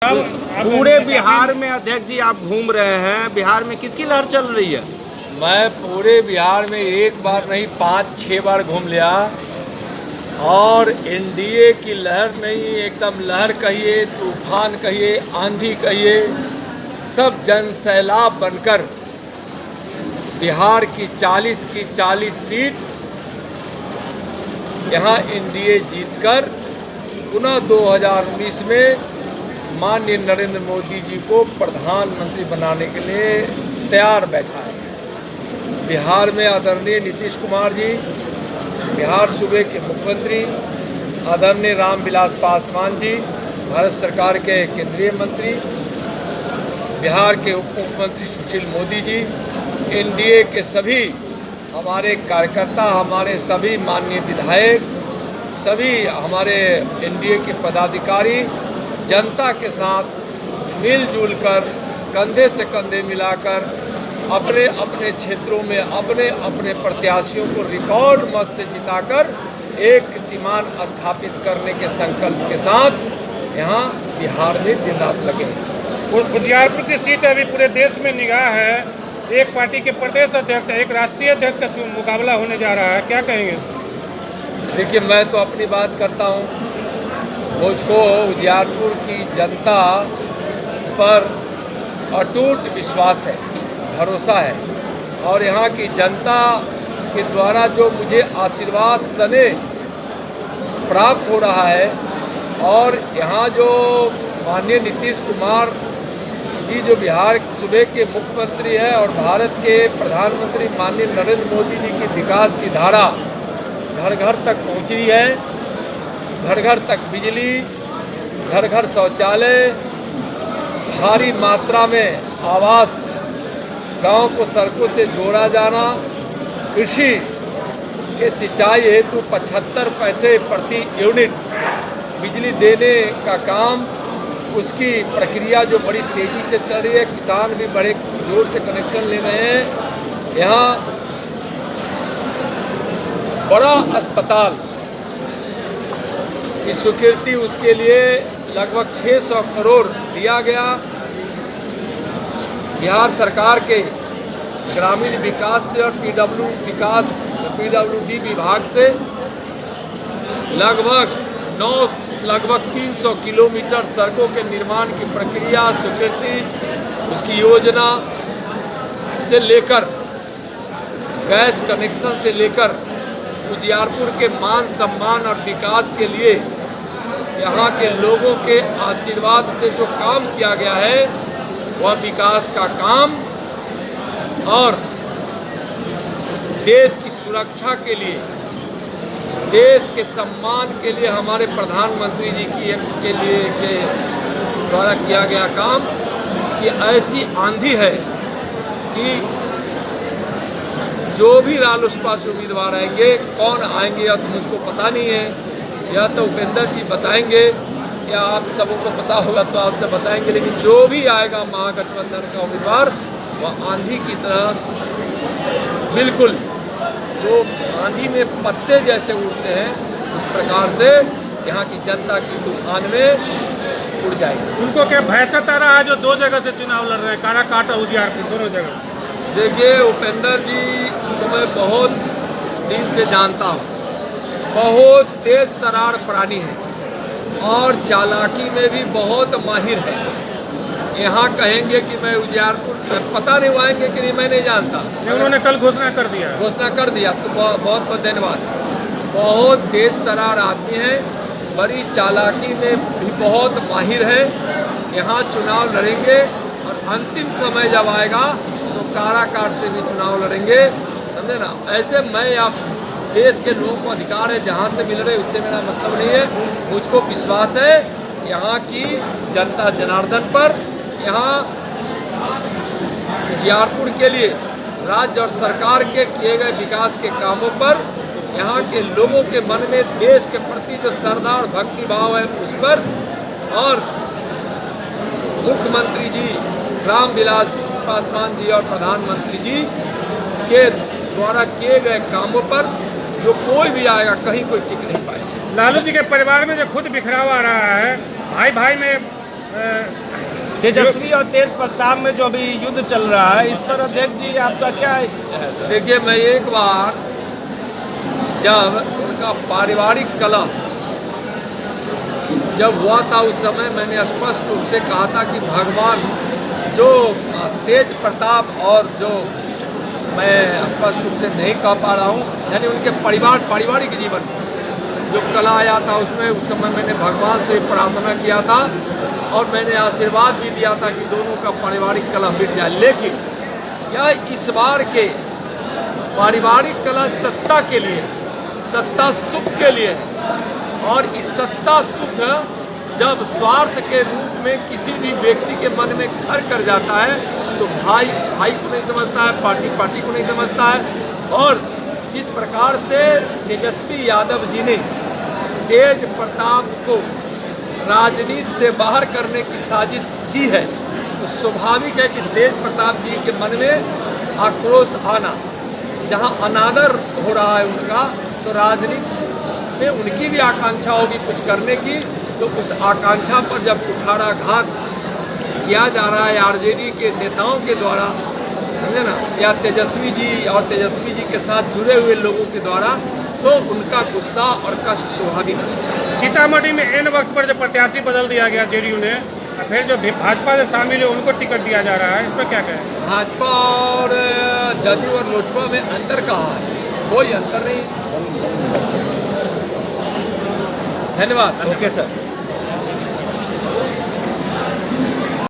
पूरे बिहार में अध्यक्ष जी आप घूम रहे हैं, बिहार में किसकी लहर चल रही है? मैं पूरे बिहार में एक बार नहीं 5-6 बार घूम लिया और एनडीए की लहर नहीं, एकदम लहर कहिए, तूफान कहिए, आंधी कहिए, सब जन सैलाब बनकर बिहार की 40 सीट यहाँ एनडीए जीतकर पुनः 2019 में माननीय नरेंद्र मोदी जी को प्रधानमंत्री बनाने के लिए तैयार बैठा है। बिहार में आदरणीय नीतीश कुमार जी, बिहार सूबे के मुख्यमंत्री आदरणीय रामविलास पासवान जी, भारत सरकार के केंद्रीय मंत्री, बिहार के उप मुख्यमंत्री सुशील मोदी जी, एनडीए के सभी हमारे कार्यकर्ता, हमारे सभी माननीय विधायक, सभी हमारे एनडीए के पदाधिकारी जनता के साथ मिलजुल कर कंधे से कंधे मिलाकर अपने अपने क्षेत्रों में अपने अपने प्रत्याशियों को रिकॉर्ड मत से जिताकर एक कीर्तिमान स्थापित करने के संकल्प के साथ यहाँ बिहार में दिन रात लगे हैं। उजियारपुर की सीट अभी पूरे देश में निगाह है। एक पार्टी के प्रदेश अध्यक्ष, एक राष्ट्रीय अध्यक्ष का मुकाबला होने जा रहा है, क्या कहेंगे? देखिए, मैं तो अपनी बात करता हूँ, मुझको उजियारपुर की जनता पर अटूट विश्वास है, भरोसा है और यहाँ की जनता के द्वारा जो मुझे आशीर्वाद सने प्राप्त हो रहा है और यहाँ जो माननीय नीतीश कुमार जी जो बिहार सूबे के मुख्यमंत्री हैं और भारत के प्रधानमंत्री माननीय नरेंद्र मोदी जी की विकास की धारा घर घर तक पहुँच रही है। घर घर तक बिजली, घर घर शौचालय, भारी मात्रा में आवास, गांव को सड़कों से जोड़ा जाना, कृषि के सिंचाई हेतु 75 पैसे प्रति यूनिट बिजली देने का काम, उसकी प्रक्रिया जो बड़ी तेज़ी से चल रही है, किसान भी बड़े जोर से कनेक्शन ले रहे हैं। यहाँ बड़ा अस्पताल की स्वीकृति उसके लिए लगभग 600 करोड़ दिया गया। बिहार सरकार के ग्रामीण विकास से और पीडब्ल्यूडी विभाग से लगभग 300 किलोमीटर सड़कों के निर्माण की प्रक्रिया, स्वीकृति, उसकी योजना से लेकर गैस कनेक्शन से लेकर उजियारपुर के मान सम्मान और विकास के लिए यहाँ के लोगों के आशीर्वाद से जो काम किया गया है वह विकास का काम और देश की सुरक्षा के लिए, देश के सम्मान के लिए हमारे प्रधानमंत्री जी के द्वारा किया गया काम कि ऐसी आंधी है कि जो भी रालोसपा से उम्मीदवार आएंगे, कौन आएंगे या तो मुझको पता नहीं है, या तो उपेंद्र जी बताएंगे या आप सबों को पता होगा तो आपसे बताएंगे, लेकिन जो भी आएगा महागठबंधन का उम्मीदवार वह आंधी की तरह बिल्कुल जो आंधी में पत्ते जैसे उड़ते हैं उस प्रकार से यहाँ की जनता की तूफान में उड़ जाएगी। उनको क्या भय सता रहा है जो 2 जगह से चुनाव लड़ रहे हैं, काराकाट और उजियारपुर दोनों जगह? देखिए, उपेंद्र जी को मैं बहुत दिन से जानता हूँ, बहुत तेज तरार प्राणी है और चालाकी में भी बहुत माहिर है। यहाँ कहेंगे कि मैं उजियारपुर, पता नहीं आएंगे कि नहीं मैं नहीं जानता। उन्होंने कल घोषणा कर दिया तो बहुत बहुत धन्यवाद। बहुत तेज तरार आदमी है, बड़ी चालाकी में भी बहुत माहिर है। यहाँ चुनाव लड़ेंगे और अंतिम समय जब आएगा तो काराकाट से भी चुनाव लड़ेंगे, समझे ना। ऐसे मैं आप देश के लोगों को अधिकार है जहाँ से मिल रहे उससे मेरा मतलब नहीं है। मुझको विश्वास है यहाँ की जनता जनार्दन पर, यहाँ उजियारपुर के लिए राज्य और सरकार के किए गए विकास के कामों पर, यहाँ के लोगों के मन में देश के प्रति जो श्रद्धा और भक्ति भाव है उस पर, और मुख्यमंत्री जी रामविलास पासवान जी और प्रधानमंत्री जी के द्वारा किए गए कामों पर जो कोई भी आएगा कहीं कोई टिक नहीं पाएगा। लालू जी के परिवार में जो खुद बिखराव आ रहा है, भाई भाई में तेजस्वी और तेज प्रताप में जो अभी युद्ध चल रहा है, इस पर अध्यक्ष जी आपका क्या है सर? देखिए, मैं एक बार जब उनका पारिवारिक कलह जब हुआ था, उस समय मैंने स्पष्ट रूप से कहा था कि भगवान जो तेज प्रताप और जो मैं स्पष्ट रूप से नहीं कह पा रहा हूँ, यानी उनके पारिवारिक जीवन जो कला आया था, उसमें उस समय मैंने भगवान से प्रार्थना किया था और मैंने आशीर्वाद भी दिया था कि दोनों का पारिवारिक कला मिट जाए। लेकिन यह इस बार के पारिवारिक कला सत्ता के लिए, सत्ता सुख के लिए है, और इस सत्ता सुख जब स्वार्थ के रूप में किसी भी व्यक्ति के मन में घर कर जाता है तो भाई भाई को नहीं समझता है, पार्टी पार्टी को नहीं समझता है। और जिस प्रकार से तेजस्वी यादव जी ने तेज प्रताप को राजनीति से बाहर करने की साजिश की है, तो स्वाभाविक है कि तेज प्रताप जी के मन में आक्रोश आना, जहां अनादर हो रहा है उनका, तो राजनीति में उनकी भी आकांक्षा होगी कुछ करने की। तो उस आकांक्षा पर जब कुठाराघात किया जा रहा है आरजेडी के नेताओं के द्वारा, समझे ना, या तेजस्वी जी और तेजस्वी जी के साथ जुड़े हुए लोगों के द्वारा, तो उनका गुस्सा और कष्ट स्वाभाविक है। सीतामढ़ी में एन वक्त पर जब प्रत्याशी बदल दिया गया जेडीयू ने, फिर जो भाजपा से शामिल है उनको टिकट दिया जा रहा है, इस पर क्या कहें? भाजपा और जदयू और लोजपा में अंतर कहाँ है? कोई अंतर नहीं। धन्यवाद। Okay sir.